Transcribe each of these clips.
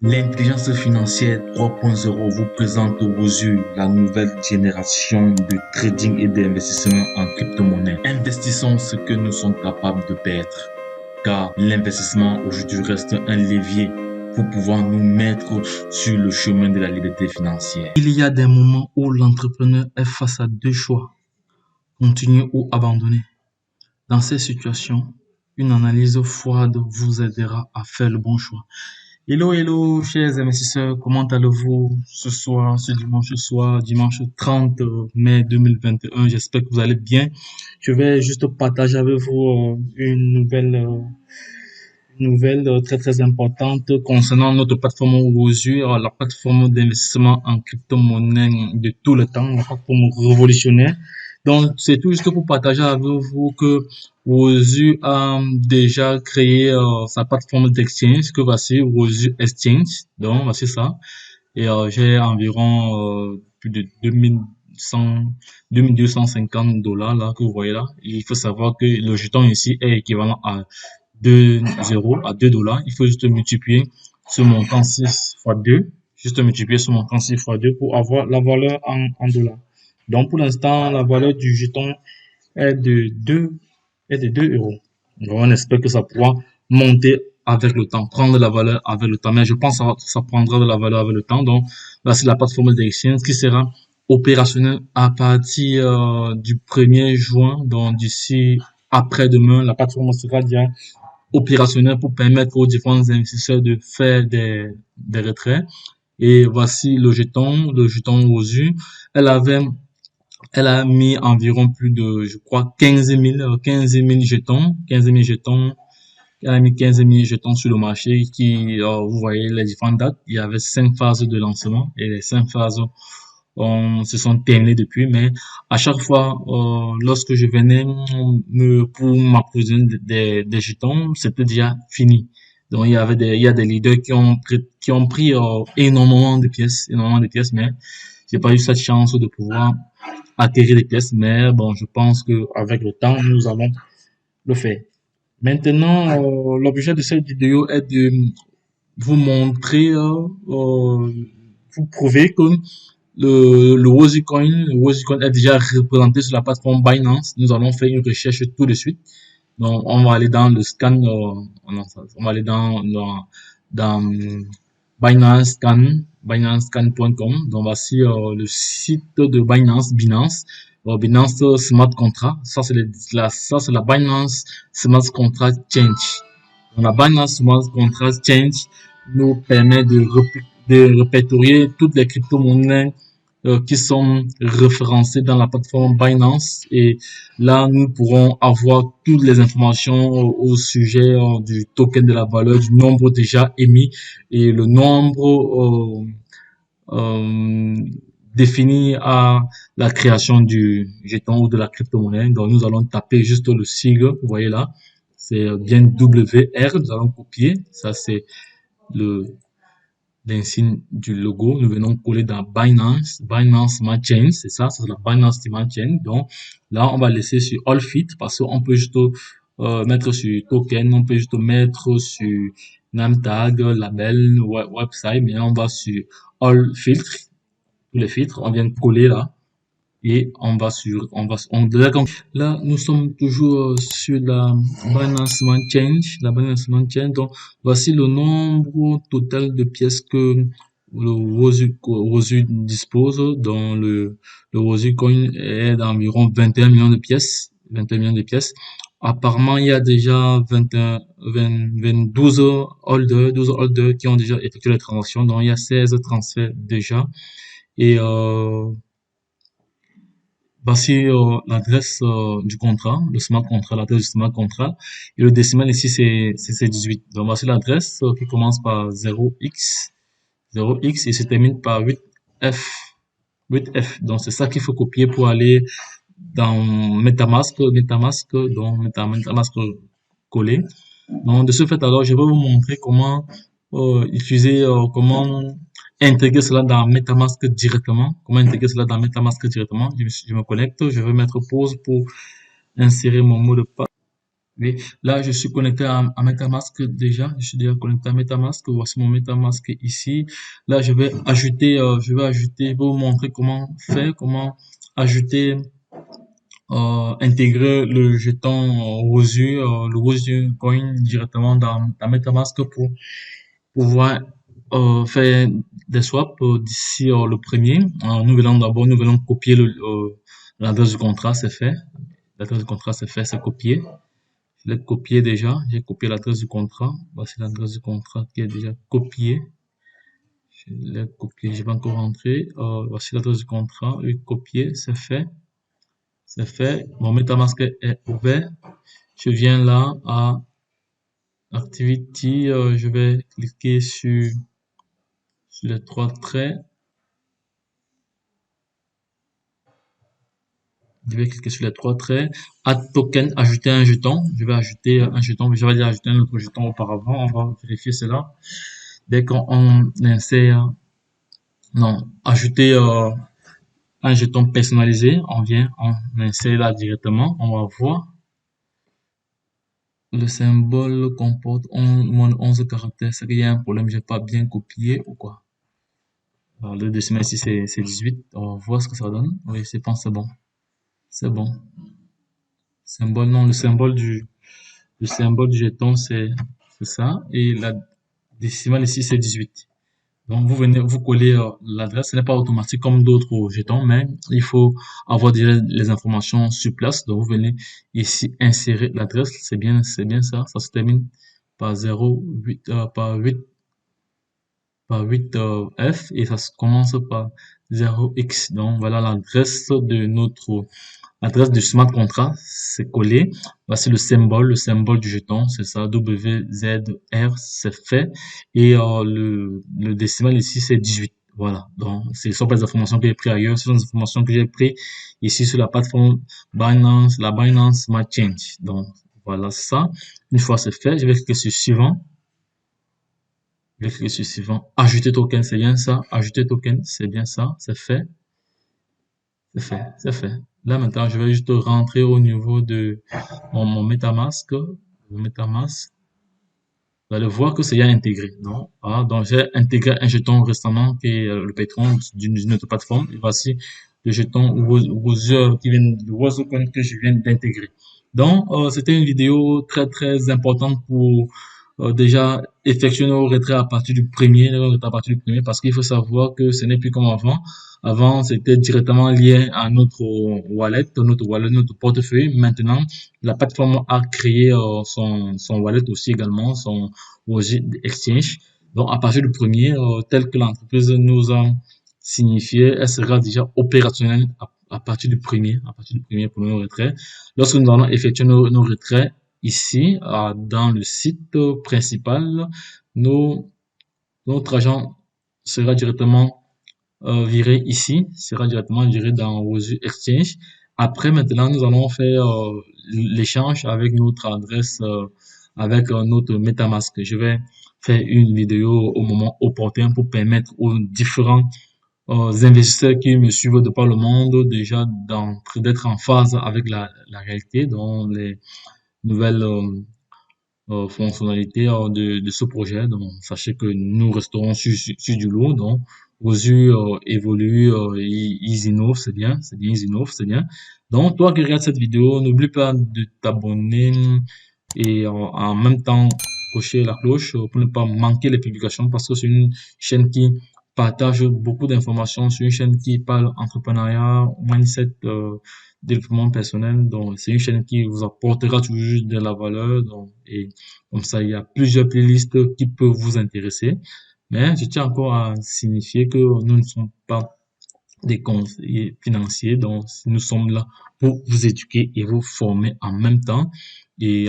L'intelligence financière 3.0 vous présente aux yeux la nouvelle génération de trading et d'investissement en crypto-monnaie. Investissons ce que nous sommes capables de perdre, car l'investissement aujourd'hui reste un levier pour pouvoir nous mettre sur le chemin de la liberté financière. Il y a des moments où l'entrepreneur est face à deux choix, continuer ou abandonner. Dans ces situations, une analyse froide vous aidera à faire le bon choix. Hello, chers investisseurs, comment allez-vous ce soir, ce dimanche soir, dimanche 30 mai 2021? J'espère que vous allez bien. Je vais juste partager avec vous une nouvelle très importante concernant notre plateforme Rosu, la plateforme d'investissement en crypto-monnaie de tout le temps, la plateforme révolutionnaire. Donc, c'est tout juste pour partager avec vous que Rosu a déjà créé sa plateforme d'exchange, que voici Rosu Exchange. Donc, voici ça. Et j'ai environ plus de 2250 $ là que vous voyez là. Et il faut savoir que le jeton ici est équivalent à 2 $. Il faut juste multiplier ce montant 6 fois 2. Juste multiplier ce montant 6 fois 2 pour avoir la valeur en dollars. Donc, pour l'instant, la valeur du jeton est de 2 euros. Donc, on espère que ça pourra monter avec le temps, prendre la valeur avec le temps. Mais je pense que ça prendra de la valeur avec le temps. Donc, là, c'est la plateforme d'exchange qui sera opérationnelle à partir du 1er juin. Donc, d'ici après-demain, la plateforme sera déjà opérationnelle pour permettre aux différents investisseurs de faire des retraits. Et voici le jeton Rosu. Elle a mis environ plus de, je crois, 15 000 jetons, 15 000 jetons. Elle a mis 15 000 jetons sur le marché vous voyez les différentes dates. Il y avait 5 phases de lancement et les 5 phases se sont terminées depuis, mais à chaque fois, lorsque je venais pour m'approvisionner des jetons, c'était déjà fini. Donc, il y a des leaders qui ont pris énormément de pièces, mais j'ai pas eu cette chance de pouvoir acquérir des pièces, mais bon, je pense que avec le temps, nous allons le faire. Maintenant, l'objet de cette vidéo est de vous montrer, vous prouver que le Rosecoin est déjà représenté sur la plateforme Binance. Nous allons faire une recherche tout de suite. Donc, on va aller dans le scan, on va aller dans Binance Scan, BinanceScan.com. Donc, voici le site de Binance. Binance Smart Contract. Ça, c'est la Binance Smart Contract Change. Donc, la Binance Smart Contract Change nous permet de répertorier toutes les crypto-monnaies qui sont référencées dans la plateforme Binance, et là nous pourrons avoir toutes les informations au sujet du token, de la valeur, du nombre déjà émis et le nombre défini à la création du jeton ou de la crypto-monnaie. Donc nous allons taper juste le sigle, vous voyez là, c'est bien WR, nous allons copier, ça c'est l'insigne du logo. Nous venons coller dans Binance Smart Chain, c'est ça, c'est la Binance Smart Chain. Donc là, on va laisser sur All Fit parce qu'on peut juste mettre sur token, on peut juste mettre sur name tag, label, website, mais on va sur All Filtre, tous les filtres, on vient de coller là. Et là, nous sommes toujours sur la Binance Smart Chain. Donc, voici le nombre total de pièces que le Rosu dispose. Donc, le Rosu Coin est d'environ 21 millions de pièces. 21 millions de pièces. Apparemment, il y a déjà 12 holders qui ont déjà effectué la transaction. Donc, il y a 16 transferts déjà. Et, voici l'adresse du contrat, le smart contract, l'adresse du smart contract. Et le décimal ici, c'est 18. Donc, voici l'adresse qui commence par 0x et se termine par 8f. 8f. Donc, c'est ça qu'il faut copier pour aller dans MetaMask, donc MetaMask collé. Donc, de ce fait, alors, je vais vous montrer comment comment intégrer cela dans MetaMask directement. Je me connecte, je vais mettre pause pour insérer mon mot de passe. Oui, là, je suis connecté à MetaMask déjà. Je suis déjà connecté à MetaMask. Voici mon MetaMask ici. Là, je vais vous montrer comment faire, comment ajouter, intégrer le jeton Rosu, le Rosu Coin directement dans MetaMask pour pouvoir faire des swaps d'ici le premier. Nous allons copier l'adresse du contrat, c'est fait. L'adresse du contrat, c'est copié. Je l'ai copié déjà. J'ai copié l'adresse du contrat. Voici l'adresse du contrat qui est déjà copiée. Je l'ai copié. Je vais encore rentrer. Voici l'adresse du contrat. Oui, copié. C'est fait. C'est fait. Mon MetaMask est ouvert. Je viens là à Activity. Je vais cliquer sur les trois traits. Je vais cliquer sur les trois traits. Add token, ajouter un jeton. Je vais ajouter un jeton. J'avais déjà ajouté un autre jeton auparavant. On va vérifier cela. Dès qu'on insère, non, ajouter un jeton personnalisé, on insère là directement, on va voir. Le symbole comporte moins de 11 caractères. C'est qu'il y a un problème, j'ai pas bien copié ou quoi. Alors, le décimal ici, c'est 18. On va voir ce que ça donne. Oui, c'est bon. C'est bon. Symbole, non, le symbole du jeton, c'est ça. Et la décimale ici, c'est 18. Donc, vous venez, vous collez l'adresse. Ce n'est pas automatique comme d'autres jetons, mais il faut avoir déjà les informations sur place. Donc, vous venez ici insérer l'adresse. C'est bien ça. Ça se termine par 08, par 8 F et ça se commence par 0x. Donc, voilà l'adresse du smart contract, c'est collé. Voici le symbole du jeton, c'est ça, WZR, c'est fait. Et le décimal ici, c'est 18. Voilà, donc ce ne sont pas des informations que j'ai prises ailleurs, ce sont des informations que j'ai prises ici sur la plateforme Binance, la Binance Smart Change. Donc voilà ça. Une fois c'est fait, je vais cliquer sur suivant. Je vais cliquer sur suivant. Ajouter token, c'est bien ça. Ajouter token, c'est bien ça. C'est fait. C'est fait, c'est fait. Là, maintenant, je vais juste rentrer au niveau de mon MetaMask. Mon MetaMask. Vous allez voir que c'est déjà intégré. Donc, voilà. Donc, j'ai intégré un jeton récemment qui est le patron d'une autre plateforme. Et voici le jeton Rosecoin que je viens d'intégrer. Donc, c'était une vidéo très, très importante pour déjà effectuer nos retraits à partir du premier, parce qu'il faut savoir que ce n'est plus comme avant. Avant, c'était directement lié à notre portefeuille. Maintenant, la plateforme a créé son wallet aussi également, son wallet exchange. Donc, à partir du premier, tel que l'entreprise nous a signifié, elle sera déjà opérationnelle à partir du premier pour nos retraits. Lorsque nous allons effectuer nos retraits ici, dans le site principal, nos, notre argent sera directement viré ici, sera directement viré dans Rosu Exchange. Après, maintenant, nous allons faire l'échange avec notre adresse, avec notre MetaMask. Je vais faire une vidéo au moment opportun pour permettre aux différents investisseurs qui me suivent de par le monde déjà d'être en phase avec la réalité, dans les nouvelles fonctionnalités de ce projet. Donc, sachez que nous resterons sur du lourd. Donc, aux yeux évolue, ils innovent, c'est bien, ils innovent, c'est bien. Donc, toi qui regardes cette vidéo, n'oublie pas de t'abonner et en même temps cocher la cloche pour ne pas manquer les publications parce que c'est une chaîne qui partage beaucoup d'informations, c'est une chaîne qui parle entrepreneuriat, mindset, développement personnel. Donc, c'est une chaîne qui vous apportera toujours de la valeur. Donc, et comme ça, il y a plusieurs playlists qui peuvent vous intéresser. Mais je tiens encore à signifier que nous ne sommes pas des conseillers financiers. Donc, nous sommes là pour vous éduquer et vous former en même temps. Et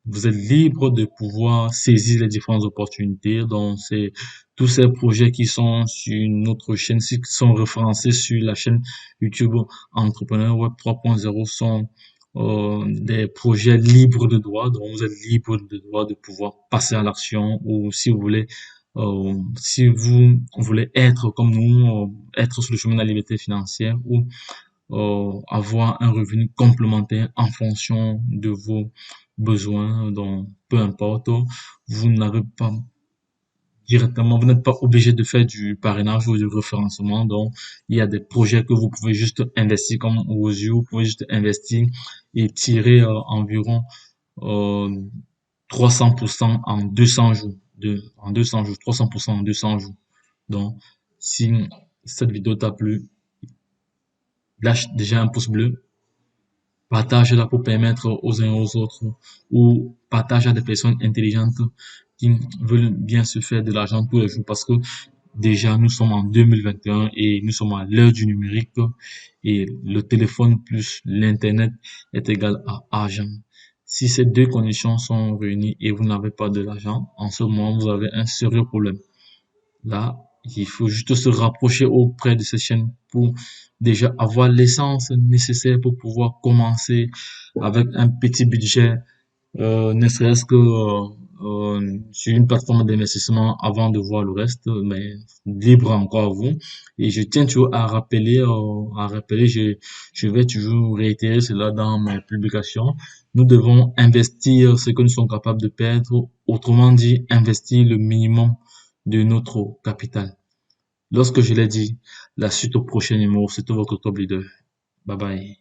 vous êtes libre de pouvoir saisir les différentes opportunités. Donc, c'est tous ces projets qui sont sur notre chaîne, qui sont référencés sur la chaîne YouTube Entrepreneur Web 3.0 sont des projets libres de droit. Donc, vous êtes libre de droit de pouvoir passer à l'action ou si vous voulez être comme nous, être sur le chemin de la liberté financière ou avoir un revenu complémentaire en fonction de vos besoins. Donc, peu importe, vous n'avez pas directement, vous n'êtes pas obligé de faire du parrainage ou du référencement. Donc, il y a des projets que vous pouvez juste investir comme aux yeux, vous pouvez juste investir et tirer environ euh, 300% en 200 jours. En 200 jours, 300% en 200 jours. Donc, si cette vidéo t'a plu, lâche déjà un pouce bleu, partage-la pour permettre aux uns et aux autres ou partage à des personnes intelligentes qui veulent bien se faire de l'argent tous les jours parce que déjà nous sommes en 2021 et nous sommes à l'heure du numérique et le téléphone plus l'internet est égal à argent. Si ces deux conditions sont réunies et vous n'avez pas de l'argent, en ce moment vous avez un sérieux problème. Là, il faut juste se rapprocher auprès de cette chaîne pour déjà avoir l'essence nécessaire pour pouvoir commencer avec un petit budget, ne serait-ce que sur une plateforme d'investissement avant de voir le reste, mais libre encore à vous. Et je tiens toujours à rappeler, je vais toujours réitérer cela dans mes publications. Nous devons investir ce que nous sommes capables de perdre, autrement dit, investir le minimum de notre capital. Lorsque je l'ai dit, la suite au prochain numéro, c'était votre top leader. Bye bye.